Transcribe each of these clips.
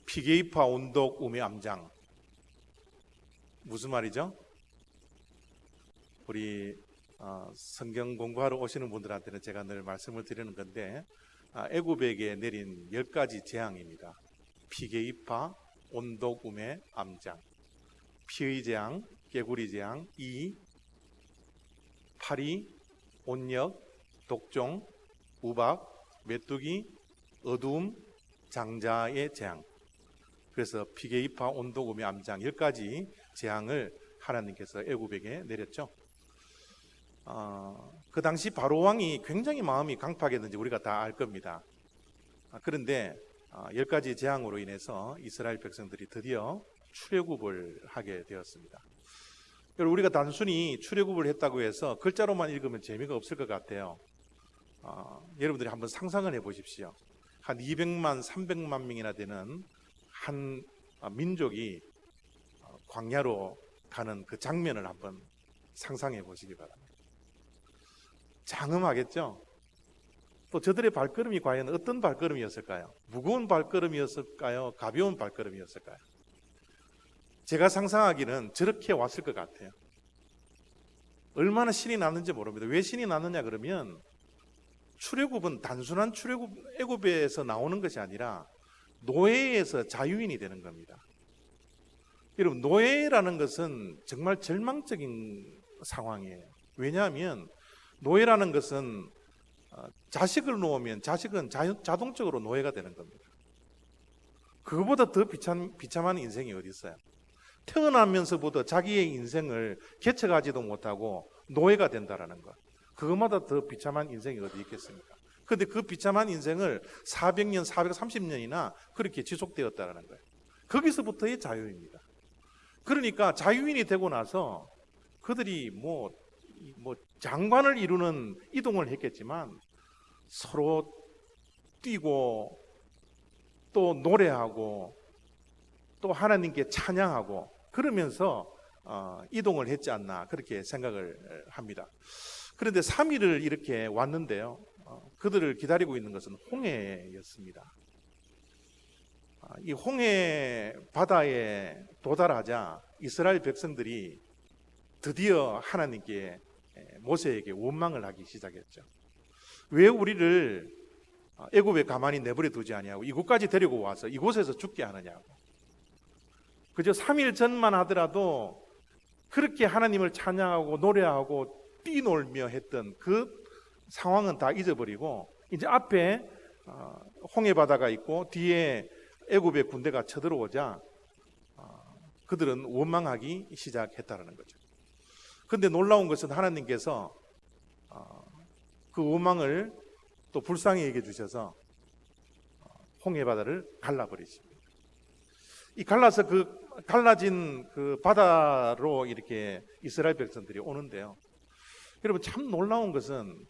피게이파 온독 우메 암장. 무슨 말이죠? 우리 성경 공부하러 오시는 분들한테는 제가 늘 말씀을 드리는 건데, 애굽에게 내린 10가지 재앙입니다. 피게이파 온독 우메 암장. 피의 재앙, 개구리 재앙, 파리, 온역, 독종, 우박, 메뚜기, 어두움, 장자의 재앙. 그래서 피게이파 온독 우메 암장 10가지 재앙을 하나님께서 애굽에게 내렸죠. 그 당시 바로 왕이 굉장히 마음이 강팍했는지 우리가 다 알 겁니다. 그런데 10가지 재앙으로 인해서 이스라엘 백성들이 드디어 출애굽을 하게 되었습니다. 여러분, 우리가 단순히 출애굽을 했다고 해서 글자로만 읽으면 재미가 없을 것 같아요. 여러분들이 한번 상상을 해보십시오. 한 200만, 300만 명이나 되는 한 민족이 광야로 가는 그 장면을 한번 상상해 보시기 바랍니다. 장엄하겠죠? 또 저들의 발걸음이 과연 어떤 발걸음이었을까요? 무거운 발걸음이었을까요? 가벼운 발걸음이었을까요? 제가 상상하기는 저렇게 왔을 것 같아요. 얼마나 신이 났는지 모릅니다. 왜 신이 났느냐 그러면, 출애굽은 단순한 출애굽, 애굽에서 나오는 것이 아니라 노예에서 자유인이 되는 겁니다. 여러분, 노예라는 것은 정말 절망적인 상황이에요. 왜냐하면 노예라는 것은 자식을 놓으면 자식은 자동적으로 노예가 되는 겁니다. 그거보다 더 비참한 인생이 어디 있어요? 태어나면서부터 자기의 인생을 개척하지도 못하고 노예가 된다라는 것. 그것마다 더 비참한 인생이 어디 있겠습니까? 그런데 그 비참한 인생을 400년, 430년이나 그렇게 지속되었다는 거예요. 거기서부터의 자유입니다. 그러니까 자유인이 되고 나서 그들이 뭐 장관을 이루는 이동을 했겠지만 서로 뛰고 또 노래하고 또 하나님께 찬양하고 그러면서 이동을 했지 않나 그렇게 생각을 합니다. 그런데 3일을 이렇게 왔는데요, 그들을 기다리고 있는 것은 홍해였습니다. 이 홍해 바다에 도달하자 이스라엘 백성들이 드디어 하나님께, 모세에게 원망을 하기 시작했죠. 왜 우리를 애굽에 가만히 내버려 두지 아니하고 이곳까지 데리고 와서 이곳에서 죽게 하느냐고. 그저 3일 전만 하더라도 그렇게 하나님을 찬양하고 노래하고 뛰놀며 했던 그 상황은 다 잊어버리고 이제 앞에 홍해 바다가 있고 뒤에 애굽의 군대가 쳐들어오자 그들은 원망하기 시작했다는 거죠. 그런데 놀라운 것은 하나님께서 그 원망을 또 불쌍히 여겨 주셔서 홍해 바다를 갈라버리십니다. 이 갈라진 그 바다로 이렇게 이스라엘 백성들이 오는데요. 여러분, 참 놀라운 것은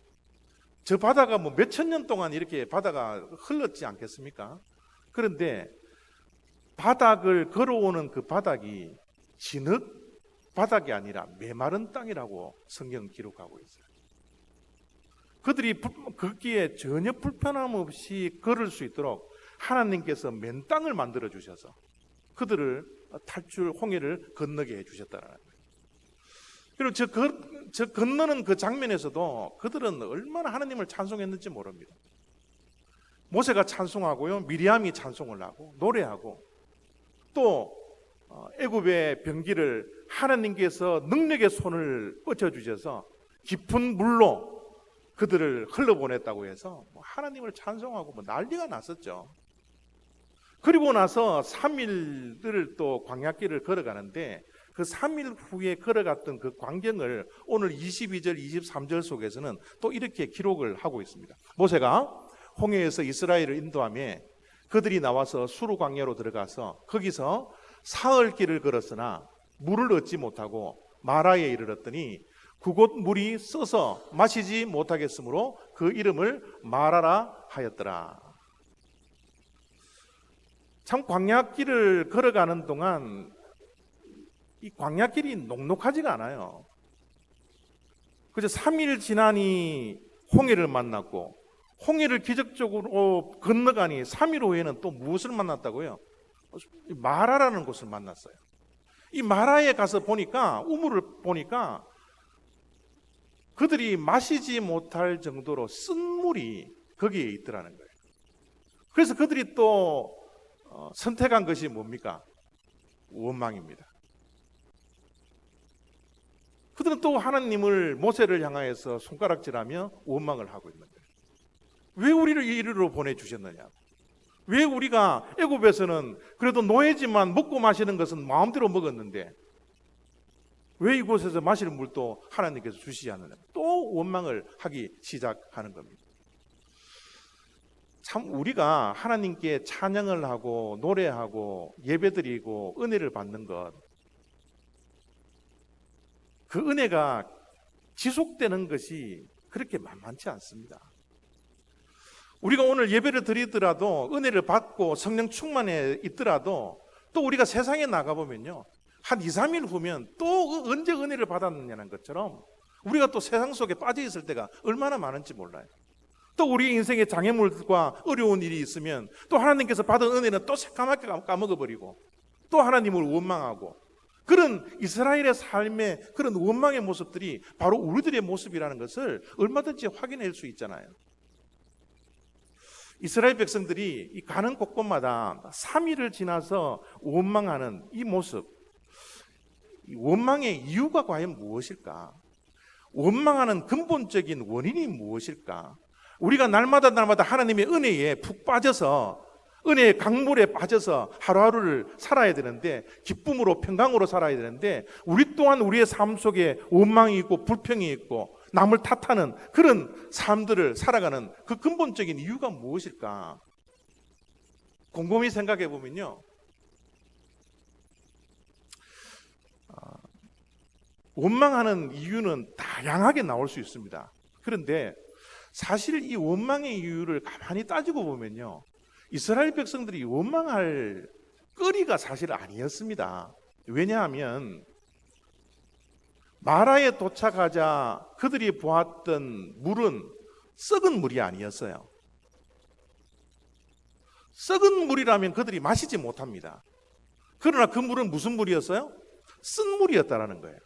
저 바다가 뭐 몇천 년 동안 이렇게 바다가 흘렀지 않겠습니까? 그런데 바닥을 걸어오는 그 바닥이 진흙 바닥이 아니라 메마른 땅이라고 성경 기록하고 있어요. 그들이 걷기에 전혀 불편함 없이 걸을 수 있도록 하나님께서 맨 땅을 만들어 주셔서 그들을 홍해를 건너게 해주셨다는 거예요. 그리고 저 건너는 그 장면에서도 그들은 얼마나 하나님을 찬송했는지 모릅니다. 모세가 찬송하고요, 미리암이 찬송을 하고 노래하고 또 애굽의 병기를 하나님께서 능력의 손을 뻗쳐주셔서 깊은 물로 그들을 흘러보냈다고 해서 하나님을 찬송하고 난리가 났었죠. 그리고 나서 3일을 또 광야길을 걸어가는데 그 3일 후에 걸어갔던 그 광경을 오늘 22절, 23절 속에서는 또 이렇게 기록을 하고 있습니다. 모세가 홍해에서 이스라엘을 인도하며 그들이 나와서 수르 광야로 들어가서 거기서 사흘 길을 걸었으나 물을 얻지 못하고 마라에 이르렀더니 그곳 물이 써서 마시지 못하겠으므로 그 이름을 마라라 하였더라. 참 광야길을 걸어가는 동안 이 광야길이 녹록하지가 않아요. 그저 3일 지나니 홍해를 만났고 홍해를 기적적으로 건너가니 3일 후에는 또 무엇을 만났다고요? 마라라는 곳을 만났어요. 이 마라에 가서 보니까, 우물을 보니까 그들이 마시지 못할 정도로 쓴 물이 거기에 있더라는 거예요. 그래서 그들이 또 선택한 것이 뭡니까? 원망입니다. 그들은 또 하나님을, 모세를 향하여서 손가락질하며 원망을 하고 있는 거예요. 왜 우리를 이리로 보내주셨느냐? 왜 우리가 애굽에서는 그래도 노예지만 먹고 마시는 것은 마음대로 먹었는데 왜 이곳에서 마실 물도 하나님께서 주시지 않느냐? 또 원망을 하기 시작하는 겁니다. 참 우리가 하나님께 찬양을 하고 노래하고 예배드리고 은혜를 받는 것, 그 은혜가 지속되는 것이 그렇게 만만치 않습니다. 우리가 오늘 예배를 드리더라도, 은혜를 받고 성령 충만에 있더라도, 또 우리가 세상에 나가보면요, 한 2, 3일 후면 또 언제 은혜를 받았느냐는 것처럼 우리가 또 세상 속에 빠져 있을 때가 얼마나 많은지 몰라요. 또 우리 인생에 장애물과 어려운 일이 있으면 또 하나님께서 받은 은혜는 또 새까맣게 까먹어버리고 또 하나님을 원망하고, 그런 이스라엘의 삶의 그런 원망의 모습들이 바로 우리들의 모습이라는 것을 얼마든지 확인할 수 있잖아요. 이스라엘 백성들이 가는 곳곳마다 3일을 지나서 원망하는 이 모습, 이 원망의 이유가 과연 무엇일까? 원망하는 근본적인 원인이 무엇일까? 우리가 날마다 하나님의 은혜에 푹 빠져서, 은혜의 강물에 빠져서 하루하루를 살아야 되는데, 기쁨으로 평강으로 살아야 되는데, 우리 또한 우리의 삶 속에 원망이 있고 불평이 있고 남을 탓하는 그런 삶들을 살아가는 그 근본적인 이유가 무엇일까? 곰곰이 생각해 보면요, 원망하는 이유는 다양하게 나올 수 있습니다. 그런데 사실 이 원망의 이유를 가만히 따지고 보면요, 이스라엘 백성들이 원망할 거리가 사실 아니었습니다. 왜냐하면 마라에 도착하자 그들이 보았던 물은 썩은 물이 아니었어요. 썩은 물이라면 그들이 마시지 못합니다. 그러나 그 물은 무슨 물이었어요? 쓴 물이었다라는 거예요.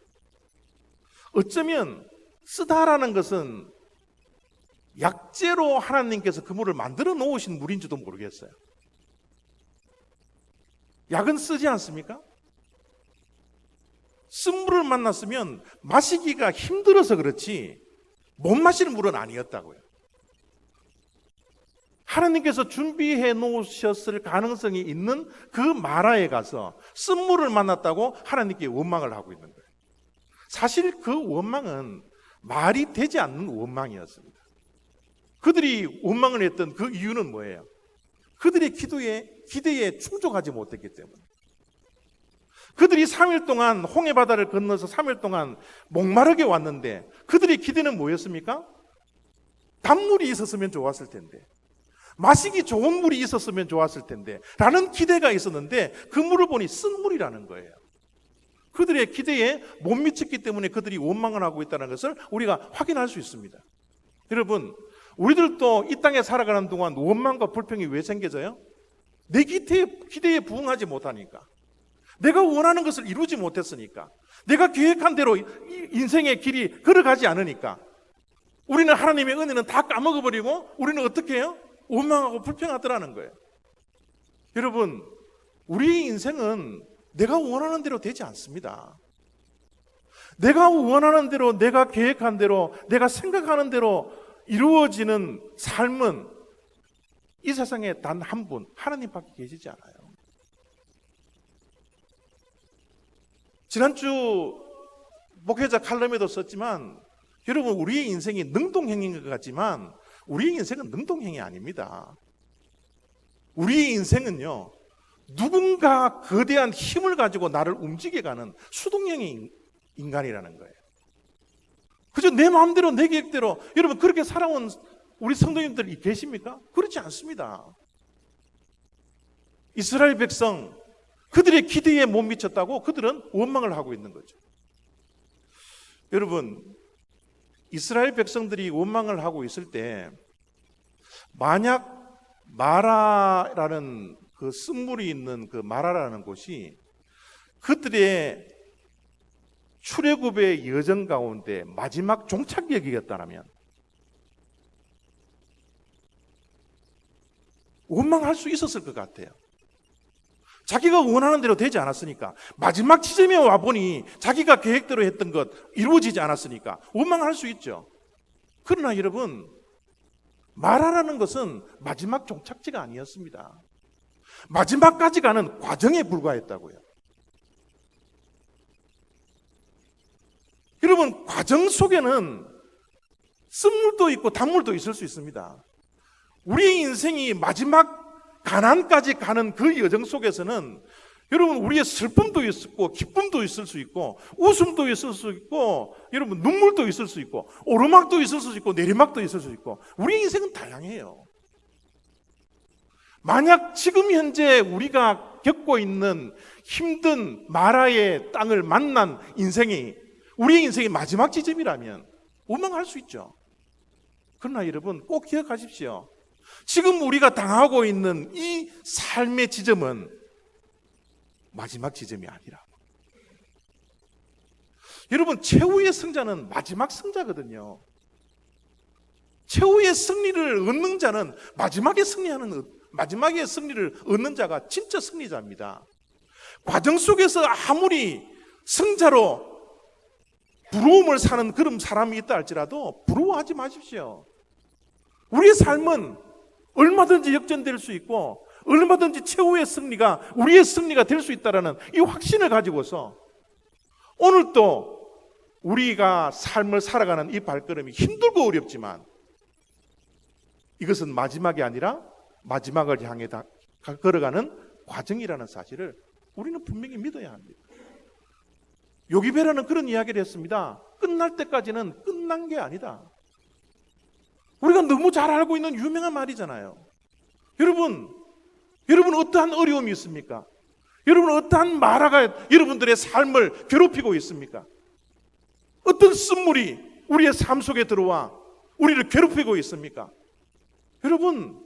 어쩌면 쓰다라는 것은 약재로 하나님께서 그 물을 만들어 놓으신 물인지도 모르겠어요. 약은 쓰지 않습니까? 쓴 물을 만났으면 마시기가 힘들어서 그렇지 못 마시는 물은 아니었다고요. 하나님께서 준비해 놓으셨을 가능성이 있는 그 마라에 가서 쓴 물을 만났다고 하나님께 원망을 하고 있는 거예요. 사실 그 원망은 말이 되지 않는 원망이었습니다. 그들이 원망을 했던 그 이유는 뭐예요? 그들의 기대에 충족하지 못했기 때문에. 그들이 3일 동안 홍해바다를 건너서 3일 동안 목마르게 왔는데 그들의 기대는 뭐였습니까? 단물이 있었으면 좋았을 텐데, 마시기 좋은 물이 있었으면 좋았을 텐데 라는 기대가 있었는데 그 물을 보니 쓴 물이라는 거예요. 그들의 기대에 못 미쳤기 때문에 그들이 원망을 하고 있다는 것을 우리가 확인할 수 있습니다. 여러분, 우리들도 이 땅에 살아가는 동안 원망과 불평이 왜 생겨져요? 내 기대에 부응하지 못하니까, 내가 원하는 것을 이루지 못했으니까, 내가 계획한 대로 인생의 길이 걸어가지 않으니까 우리는 하나님의 은혜는 다 까먹어버리고 우리는 어떻게 해요? 원망하고 불평하더라는 거예요. 여러분, 우리 인생은 내가 원하는 대로 되지 않습니다. 내가 원하는 대로, 내가 계획한 대로, 내가 생각하는 대로 이루어지는 삶은 이 세상에 단 한 분, 하나님밖에 계시지 않아요. 지난주 목회자 칼럼에도 썼지만, 여러분, 우리의 인생이 능동행인 것 같지만 우리의 인생은 능동행이 아닙니다. 우리의 인생은요, 누군가 거대한 힘을 가지고 나를 움직여가는 수동형의 인간이라는 거예요. 그저 내 마음대로, 내 계획대로. 여러분, 그렇게 살아온 우리 성도님들이 계십니까? 그렇지 않습니다. 이스라엘 백성, 그들의 기대에 못 미쳤다고 그들은 원망을 하고 있는 거죠. 여러분, 이스라엘 백성들이 원망을 하고 있을 때 만약 마라라는 그 쓴물이 있는 그 마라라는 곳이 그들의 출애굽의 여정 가운데 마지막 종착역이었다면 원망할 수 있었을 것 같아요. 자기가 원하는 대로 되지 않았으니까, 마지막 지점에 와보니 자기가 계획대로 했던 것 이루어지지 않았으니까 원망할 수 있죠. 그러나 여러분, 마라라는 것은 마지막 종착지가 아니었습니다. 마지막까지 가는 과정에 불과했다고요. 여러분, 과정 속에는 쓴물도 있고 단물도 있을 수 있습니다. 우리의 인생이 마지막 가난까지 가는 그 여정 속에서는 여러분, 우리의 슬픔도 있고 기쁨도 있을 수 있고 웃음도 있을 수 있고 여러분, 눈물도 있을 수 있고 오르막도 있을 수 있고 내리막도 있을 수 있고 우리의 인생은 다양해요. 만약 지금 현재 우리가 겪고 있는 힘든 마라의 땅을 만난 인생이 우리의 인생의 마지막 지점이라면 원망할 수 있죠. 그러나 여러분, 꼭 기억하십시오. 지금 우리가 당하고 있는 이 삶의 지점은 마지막 지점이 아니라, 여러분, 최후의 승자는 마지막 승자거든요. 최후의 승리를 얻는 자는 마지막에 승리를 얻는 자가 진짜 승리자입니다. 과정 속에서 아무리 승자로 부러움을 사는 그런 사람이 있다 할지라도 부러워하지 마십시오. 우리의 삶은 얼마든지 역전될 수 있고 얼마든지 최후의 승리가 우리의 승리가 될 수 있다는 이 확신을 가지고서 오늘 또 우리가 삶을 살아가는 이 발걸음이 힘들고 어렵지만 이것은 마지막이 아니라 마지막을 향해 걸어가는 과정이라는 사실을 우리는 분명히 믿어야 합니다. 요기베라는 그런 이야기를 했습니다. 끝날 때까지는 끝난 게 아니다. 우리가 너무 잘 알고 있는 유명한 말이잖아요. 여러분 어떠한 어려움이 있습니까? 여러분, 어떠한 마라가 여러분들의 삶을 괴롭히고 있습니까? 어떤 쓴물이 우리의 삶 속에 들어와 우리를 괴롭히고 있습니까? 여러분,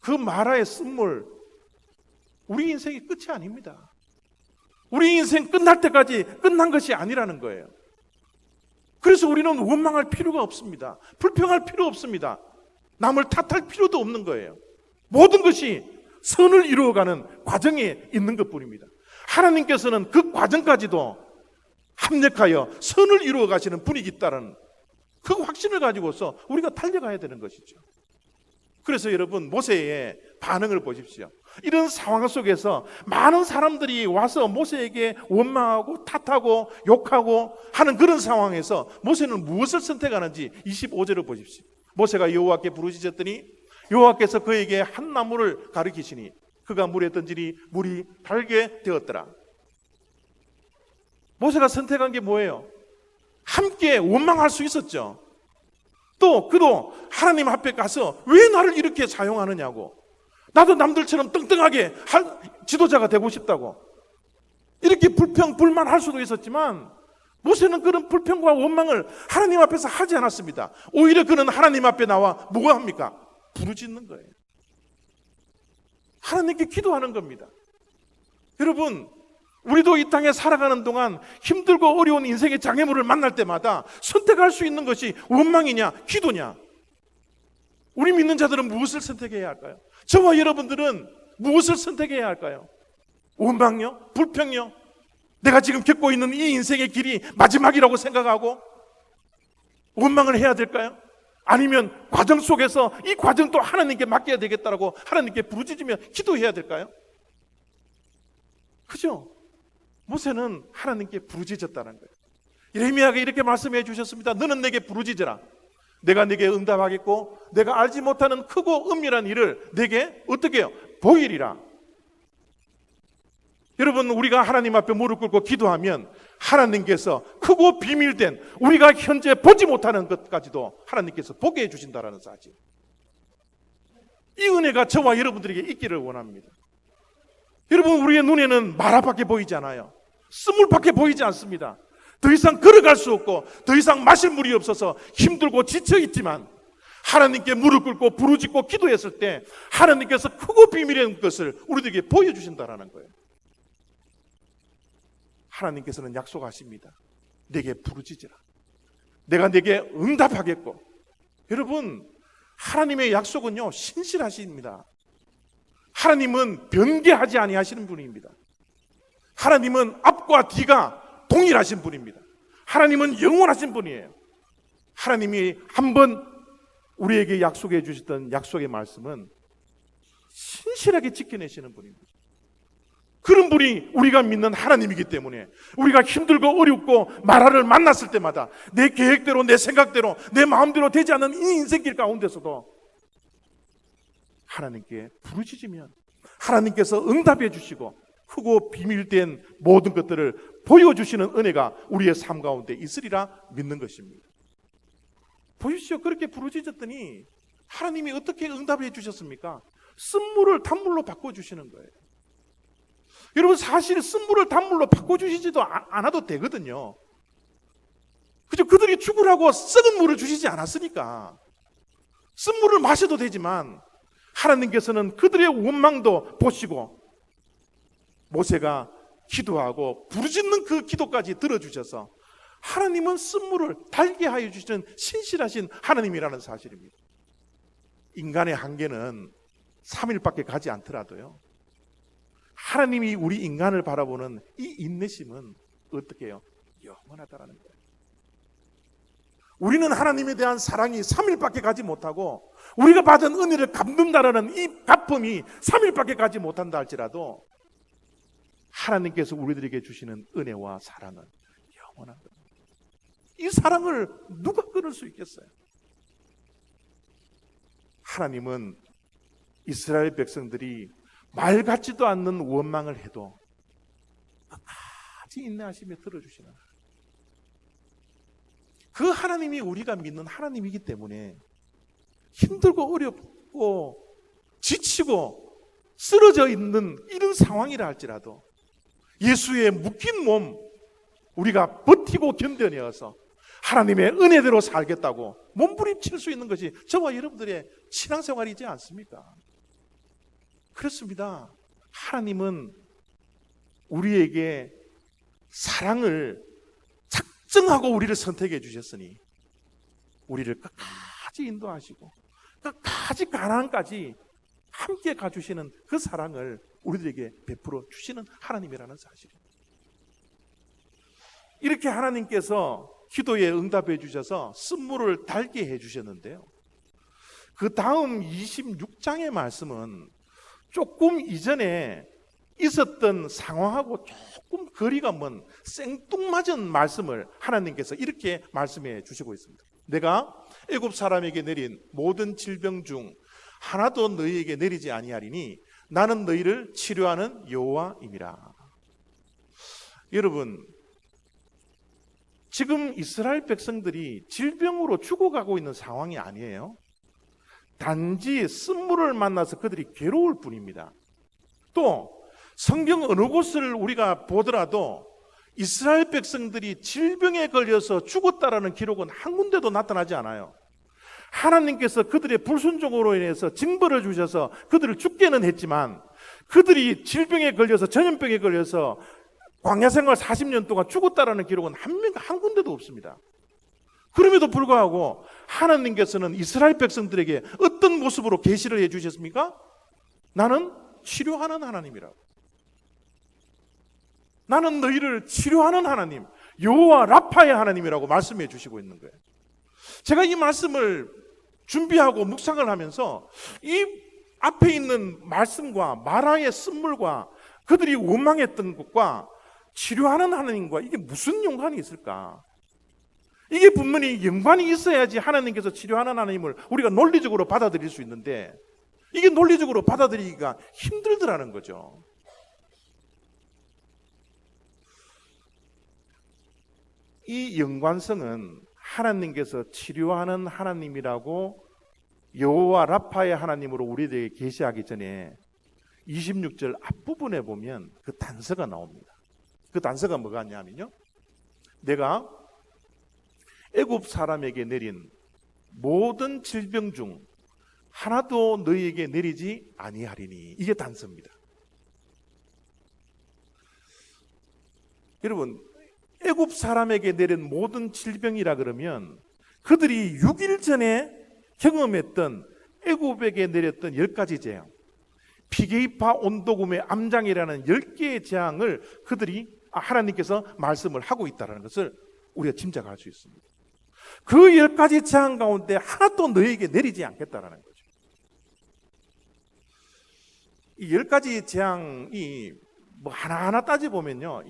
그 마라의 쓴물, 우리 인생의 끝이 아닙니다. 우리 인생 끝날 때까지 끝난 것이 아니라는 거예요. 그래서 우리는 원망할 필요가 없습니다. 불평할 필요 없습니다. 남을 탓할 필요도 없는 거예요. 모든 것이 선을 이루어가는 과정에 있는 것뿐입니다. 하나님께서는 그 과정까지도 합력하여 선을 이루어 가시는 분이 있다는 그 확신을 가지고서 우리가 달려가야 되는 것이죠. 그래서 여러분, 모세의 반응을 보십시오. 이런 상황 속에서 많은 사람들이 와서 모세에게 원망하고 탓하고 욕하고 하는 그런 상황에서 모세는 무엇을 선택하는지 25절을 보십시오. 모세가 여호와께 부르짖었더니 여호와께서 그에게 한 나무를 가리키시니 그가 물에 던지니 물이 달게 되었더라. 모세가 선택한 게 뭐예요? 함께 원망할 수 있었죠. 또 그도 하나님 앞에 가서 왜 나를 이렇게 사용하느냐고, 나도 남들처럼 뚱뚱하게 지도자가 되고 싶다고 이렇게 불평 불만할 수도 있었지만 모세는 그런 불평과 원망을 하나님 앞에서 하지 않았습니다. 오히려 그는 하나님 앞에 나와 뭐가 합니까? 부르짖는 거예요. 하나님께 기도하는 겁니다. 여러분, 우리도 이 땅에 살아가는 동안 힘들고 어려운 인생의 장애물을 만날 때마다 선택할 수 있는 것이 원망이냐 기도냐? 우리 믿는 자들은 무엇을 선택해야 할까요? 저와 여러분들은 무엇을 선택해야 할까요? 원망요? 불평요? 내가 지금 겪고 있는 이 인생의 길이 마지막이라고 생각하고 원망을 해야 될까요? 아니면 과정 속에서 이 과정도 하나님께 맡겨야 되겠다라고 하나님께 부르짖으며 기도해야 될까요? 그죠? 모세는 하나님께 부르짖었다는 거예요. 예레미야가 이렇게 말씀해 주셨습니다. 너는 내게 부르짖으라. 내가 네게 응답하겠고 내가 알지 못하는 크고 은밀한 일을 네게 어떻게 해요? 보이리라. 여러분, 우리가 하나님 앞에 무릎 꿇고 기도하면 하나님께서 크고 비밀된 우리가 현재 보지 못하는 것까지도 하나님께서 보게 해주신다는 사실, 이 은혜가 저와 여러분들에게 있기를 원합니다. 여러분, 우리의 눈에는 마라밖에 보이지 않아요. 쓴물밖에 보이지 않습니다. 더 이상 걸어갈 수 없고 더 이상 마실 물이 없어서 힘들고 지쳐 있지만 하나님께 무릎 꿇고 부르짖고 기도했을 때 하나님께서 크고 비밀의 것을 우리들에게 보여주신다라는 거예요. 하나님께서는 약속하십니다. 내게 부르짖으라. 내가 내게 응답하겠고. 여러분, 하나님의 약속은요 신실하십니다. 하나님은 변개하지 아니하시는 분입니다. 하나님은 앞과 뒤가 동일하신 분입니다. 하나님은 영원하신 분이에요. 하나님이 한번 우리에게 약속해 주셨던 약속의 말씀은 신실하게 지켜내시는 분입니다. 그런 분이 우리가 믿는 하나님이기 때문에 우리가 힘들고 어렵고 마라를 만났을 때마다 내 계획대로 내 생각대로 내 마음대로 되지 않는 이 인생길 가운데서도 하나님께 부르짖으면 하나님께서 응답해 주시고 크고 비밀된 모든 것들을 보여주시는 은혜가 우리의 삶 가운데 있으리라 믿는 것입니다. 보십시오. 그렇게 부르짖었더니 하나님이 어떻게 응답해 주셨습니까? 쓴물을 단물로 바꿔주시는 거예요. 여러분, 사실 쓴물을 단물로 바꿔주시지도 않아도 되거든요. 그죠? 그들이 죽으라고 썩은 물을 주시지 않았으니까 쓴물을 마셔도 되지만 하나님께서는 그들의 원망도 보시고 모세가 기도하고 부르짖는 그 기도까지 들어주셔서 하나님은 쓴물을 달게 하여 주시는 신실하신 하나님이라는 사실입니다. 인간의 한계는 3일밖에 가지 않더라도요, 하나님이 우리 인간을 바라보는 이 인내심은 어떻게 해요? 영원하다라는 거예요. 우리는 하나님에 대한 사랑이 3일밖에 가지 못하고 우리가 받은 은혜를 갚는다라는 이 갚음이 3일밖에 가지 못한다 할지라도 하나님께서 우리들에게 주시는 은혜와 사랑은 영원한 겁니다. 이 사랑을 누가 끊을 수 있겠어요? 하나님은 이스라엘 백성들이 말 같지도 않는 원망을 해도 끝까지 인내하시며 들어주시는 그 하나님이 우리가 믿는 하나님이기 때문에 힘들고 어렵고 지치고 쓰러져 있는 이런 상황이라 할지라도 예수의 묶인 몸 우리가 버티고 견뎌내어서 하나님의 은혜대로 살겠다고 몸부림칠 수 있는 것이 저와 여러분들의 신앙생활이지 않습니까? 그렇습니다. 하나님은 우리에게 사랑을 작정하고 우리를 선택해 주셨으니 우리를 끝까지 인도하시고 끝까지 가나안까지 함께 가주시는 그 사랑을 우리들에게 베풀어 주시는 하나님이라는 사실입니다. 이렇게 하나님께서 기도에 응답해 주셔서 쓴물을 달게 해 주셨는데요, 그 다음 26장의 말씀은 조금 이전에 있었던 상황하고 조금 거리가 먼 생뚱맞은 말씀을 하나님께서 이렇게 말씀해 주시고 있습니다. 내가 애굽 사람에게 내린 모든 질병 중 하나도 너희에게 내리지 아니하리니 나는 너희를 치료하는 여호와임이라. 여러분, 지금 이스라엘 백성들이 질병으로 죽어가고 있는 상황이 아니에요. 단지 쓴물을 만나서 그들이 괴로울 뿐입니다. 또 성경 어느 곳을 우리가 보더라도 이스라엘 백성들이 질병에 걸려서 죽었다라는 기록은 한 군데도 나타나지 않아요. 하나님께서 그들의 불순종으로 인해서 징벌을 주셔서 그들을 죽게는 했지만 그들이 질병에 걸려서 전염병에 걸려서 광야 생활 40년 동안 죽었다라는 기록은 한 군데도 없습니다. 그럼에도 불구하고 하나님께서는 이스라엘 백성들에게 어떤 모습으로 계시를 해주셨습니까? 나는 치료하는 하나님이라고. 나는 너희를 치료하는 하나님, 여호와 라파의 하나님이라고 말씀해 주시고 있는 거예요. 제가 이 말씀을 준비하고 묵상을 하면서 이 앞에 있는 말씀과 마라의 쓴물과 그들이 원망했던 것과 치료하는 하나님과 이게 무슨 연관이 있을까? 이게 분명히 연관이 있어야지 하나님께서 치료하는 하나님을 우리가 논리적으로 받아들일 수 있는데 이게 논리적으로 받아들이기가 힘들더라는 거죠. 이 연관성은 하나님께서 치료하는 하나님이라고 여호와 라파의 하나님으로 우리에게 계시하기 전에 26절 앞부분에 보면 그 단서가 나옵니다. 그 단서가 뭐가 있냐면요, 내가 애굽 사람에게 내린 모든 질병 중 하나도 너희에게 내리지 아니하리니. 이게 단서입니다. 여러분, 애굽 사람에게 내린 모든 질병이라 그러면 그들이 6일 전에 경험했던 애굽에게 내렸던 10가지 재앙, 피게이파 온도금의 암장이라는 10개의 재앙을 그들이 하나님께서 말씀을 하고 있다는 것을 우리가 짐작할 수 있습니다. 그 10가지 재앙 가운데 하나도 너희에게 내리지 않겠다라는 거죠. 이 10가지 재앙이 뭐 하나하나 따져보면요,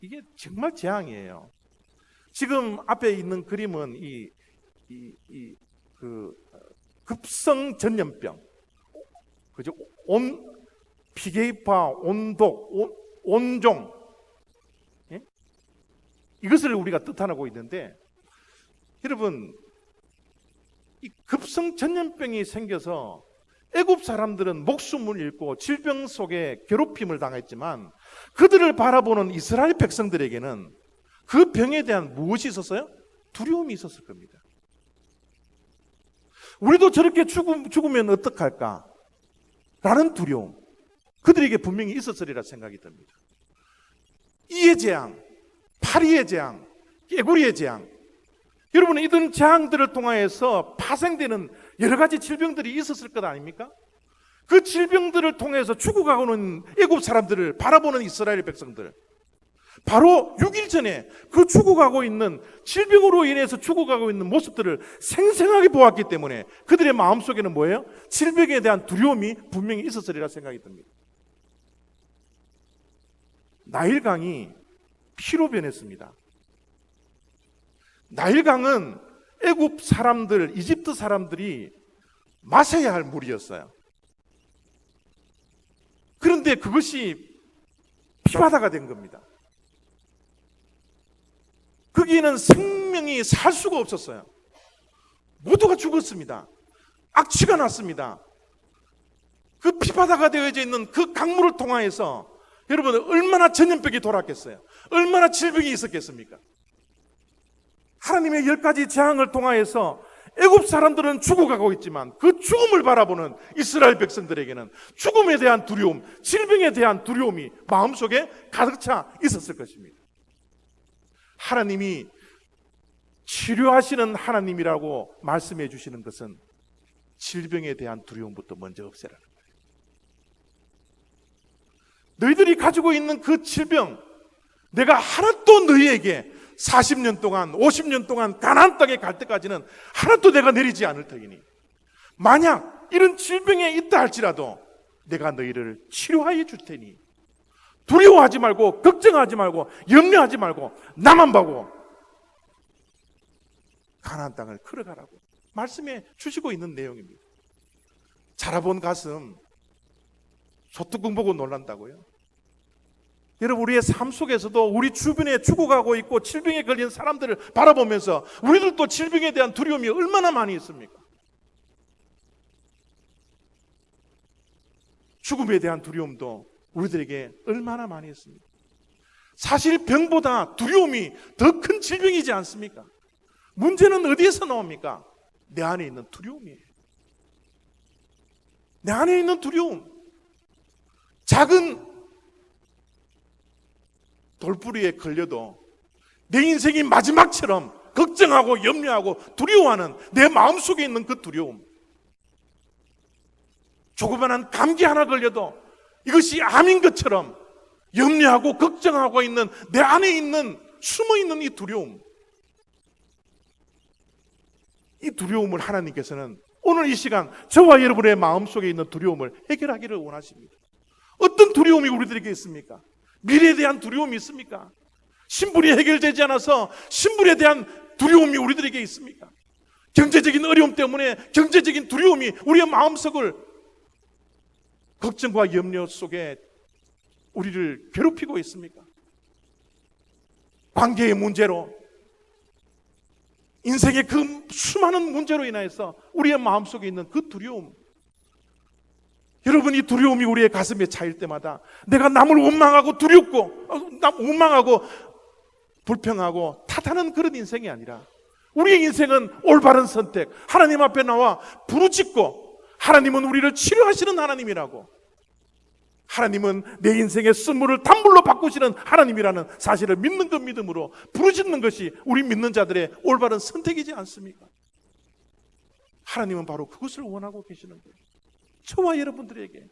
이게 정말 재앙이에요. 지금 앞에 있는 그림은 급성 전염병, 그죠? 피게이파, 온독, 온종, 예? 이것을 우리가 뜻하고 있는데, 여러분, 이 급성 전염병이 생겨서 애굽 사람들은 목숨을 잃고 질병 속에 괴롭힘을 당했지만 그들을 바라보는 이스라엘 백성들에게는 그 병에 대한 무엇이 있었어요? 두려움이 있었을 겁니다. 우리도 저렇게 죽으면 어떡할까? 라는 두려움, 그들에게 분명히 있었으리라 생각이 듭니다. 이의 재앙, 파리의 재앙, 깨구리의 재앙, 여러분, 이런 재앙들을 통하여서 파생되는 여러 가지 질병들이 있었을 것 아닙니까? 그 질병들을 통해서 죽어가고는 애굽 사람들을 바라보는 이스라엘 백성들, 바로 6일 전에 그 죽어가고 있는, 질병으로 인해서 죽어가고 있는 모습들을 생생하게 보았기 때문에 그들의 마음속에는 뭐예요? 질병에 대한 두려움이 분명히 있었으리라 생각이 듭니다. 나일강이 피로 변했습니다. 나일강은 애굽 사람들, 이집트 사람들이 마셔야 할 물이었어요. 그런데 그것이 피바다가 된 겁니다. 거기에는 생명이 살 수가 없었어요. 모두가 죽었습니다. 악취가 났습니다. 그 피바다가 되어져 있는 그 강물을 통하여서 여러분, 얼마나 전염병이 돌았겠어요? 얼마나 질병이 있었겠습니까? 하나님의 10가지 재앙을 통하여서 애굽 사람들은 죽어가고 있지만 그 죽음을 바라보는 이스라엘 백성들에게는 죽음에 대한 두려움, 질병에 대한 두려움이 마음속에 가득 차 있었을 것입니다. 하나님이 치료하시는 하나님이라고 말씀해 주시는 것은 질병에 대한 두려움부터 먼저 없애라는 거예요. 너희들이 가지고 있는 그 질병, 내가 하나도 너희에게 40년 동안, 50년 동안 가나안 땅에 갈 때까지는 하나도 내가 내리지 않을 터이니, 만약 이런 질병에 있다 할지라도 내가 너희를 치료하여 줄 테니 두려워하지 말고, 걱정하지 말고, 염려하지 말고 나만 보고 가나안 땅을 걸어가라고 말씀해 주시고 있는 내용입니다. 자라본 가슴 소뚜껑 보고 놀란다고요? 여러분, 우리의 삶 속에서도 우리 주변에 죽어가고 있고 질병에 걸린 사람들을 바라보면서 우리들도 질병에 대한 두려움이 얼마나 많이 있습니까? 죽음에 대한 두려움도 우리들에게 얼마나 많이 있습니까? 사실 병보다 두려움이 더 큰 질병이지 않습니까? 문제는 어디에서 나옵니까? 내 안에 있는 두려움이에요. 내 안에 있는 두려움. 작은 돌부리에 걸려도 내 인생이 마지막처럼 걱정하고 염려하고 두려워하는 내 마음속에 있는 그 두려움. 조그만한 감기 하나 걸려도 이것이 암인 것처럼 염려하고 걱정하고 있는 내 안에 있는 숨어있는 이 두려움. 이 두려움을 하나님께서는 오늘 이 시간 저와 여러분의 마음속에 있는 두려움을 해결하기를 원하십니다. 어떤 두려움이 우리들에게 있습니까? 미래에 대한 두려움이 있습니까? 신분이 해결되지 않아서 신분에 대한 두려움이 우리들에게 있습니까? 경제적인 어려움 때문에 경제적인 두려움이 우리의 마음속을 걱정과 염려 속에 우리를 괴롭히고 있습니까? 관계의 문제로, 인생의 그 수많은 문제로 인해서 우리의 마음속에 있는 그 두려움, 여러분, 이 두려움이 우리의 가슴에 차일 때마다 내가 남을 원망하고 두렵고 원망하고 불평하고 탓하는 그런 인생이 아니라 우리의 인생은 올바른 선택, 하나님 앞에 나와 부르짖고, 하나님은 우리를 치료하시는 하나님이라고, 하나님은 내 인생의 쓴물을 단물로 바꾸시는 하나님이라는 사실을 믿는 것 믿음으로 부르짖는 것이 우리 믿는 자들의 올바른 선택이지 않습니까? 하나님은 바로 그것을 원하고 계시는 거예요. 저와 여러분들에게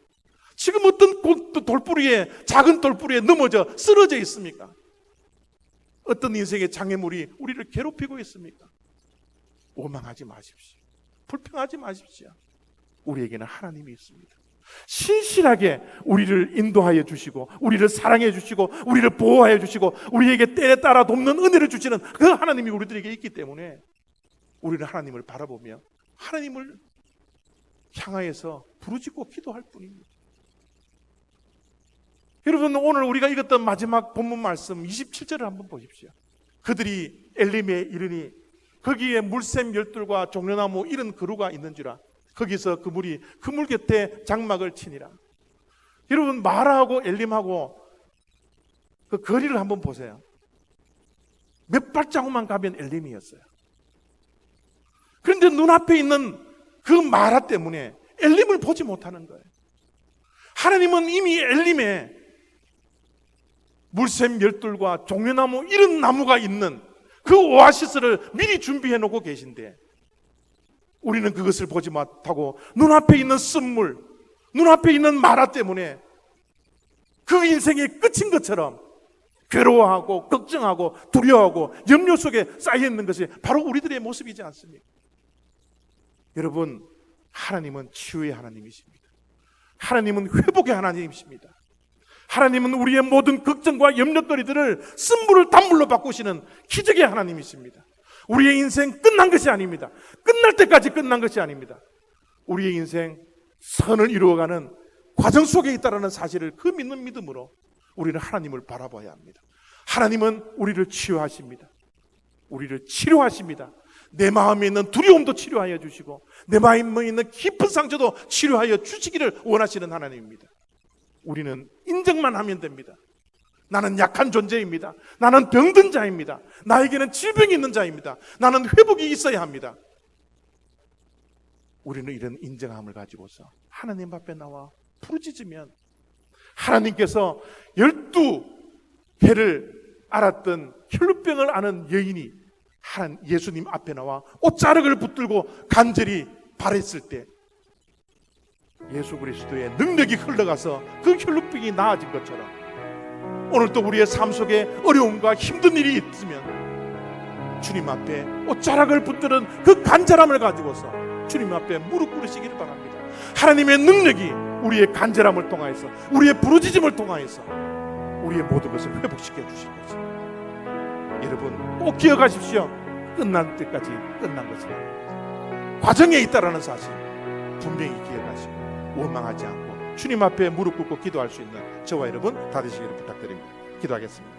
지금 어떤 돌뿌리에, 작은 돌뿌리에 넘어져 쓰러져 있습니까? 어떤 인생의 장애물이 우리를 괴롭히고 있습니까? 원망하지 마십시오. 불평하지 마십시오. 우리에게는 하나님이 있습니다. 신실하게 우리를 인도하여 주시고, 우리를 사랑해 주시고, 우리를 보호하여 주시고, 우리에게 때에 따라 돕는 은혜를 주시는 그 하나님이 우리들에게 있기 때문에 우리는 하나님을 바라보며 하나님을 향하여서 부르짖고 기도할 뿐입니다. 여러분, 오늘 우리가 읽었던 마지막 본문 말씀 27절을 한번 보십시오. 그들이 엘림에 이르니 거기에 물샘 열둘과 종려나무 이런 그루가 있는지라 거기서 그물이 그물 곁에 장막을 치니라. 여러분, 마라하고 엘림하고 그 거리를 한번 보세요. 몇 발자국만 가면 엘림이었어요. 그런데 눈앞에 있는 그 마라 때문에 엘림을 보지 못하는 거예요. 하나님은 이미 엘림에 물샘 열둘과 종려나무 이런 나무가 있는 그 오아시스를 미리 준비해 놓고 계신데 우리는 그것을 보지 못하고 눈앞에 있는 쓴물, 눈앞에 있는 마라 때문에 그 인생의 끝인 것처럼 괴로워하고 걱정하고 두려워하고 염려 속에 쌓여 있는 것이 바로 우리들의 모습이지 않습니까? 여러분, 하나님은 치유의 하나님이십니다. 하나님은 회복의 하나님이십니다. 하나님은 우리의 모든 걱정과 염려거리들을 쓴물을 단물로 바꾸시는 기적의 하나님이십니다. 우리의 인생 끝난 것이 아닙니다. 끝날 때까지 끝난 것이 아닙니다. 우리의 인생 선을 이루어가는 과정 속에 있다는 사실을 그 믿는 믿음으로 우리는 하나님을 바라봐야 합니다. 하나님은 우리를 치유하십니다. 우리를 치료하십니다. 내 마음에 있는 두려움도 치료하여 주시고 내 마음에 있는 깊은 상처도 치료하여 주시기를 원하시는 하나님입니다. 우리는 인정만 하면 됩니다. 나는 약한 존재입니다. 나는 병든 자입니다. 나에게는 질병이 있는 자입니다. 나는 회복이 있어야 합니다. 우리는 이런 인정함을 가지고서 하나님 앞에 나와 부르짖으면 하나님께서 12해를 앓았던 혈루병을 앓은 여인이 예수님 앞에 나와 옷자락을 붙들고 간절히 바랬을 때 예수 그리스도의 능력이 흘러가서 그 혈루병이 나아진 것처럼 오늘도 우리의 삶 속에 어려움과 힘든 일이 있으면 주님 앞에 옷자락을 붙드는 그 간절함을 가지고서 주님 앞에 무릎 꿇으시기를 바랍니다. 하나님의 능력이 우리의 간절함을 통하여서 우리의 부르짖음을 통하여서 우리의 모든 것을 회복시켜 주실 것입니다. 여러분, 꼭 기억하십시오. 끝날 때까지 끝난 것은 아닙니다. 과정에 있다라는 사실 분명히 기억하시고 원망하지 않고 주님 앞에 무릎 꿇고 기도할 수 있는 저와 여러분 다 되시기를 부탁드립니다. 기도하겠습니다.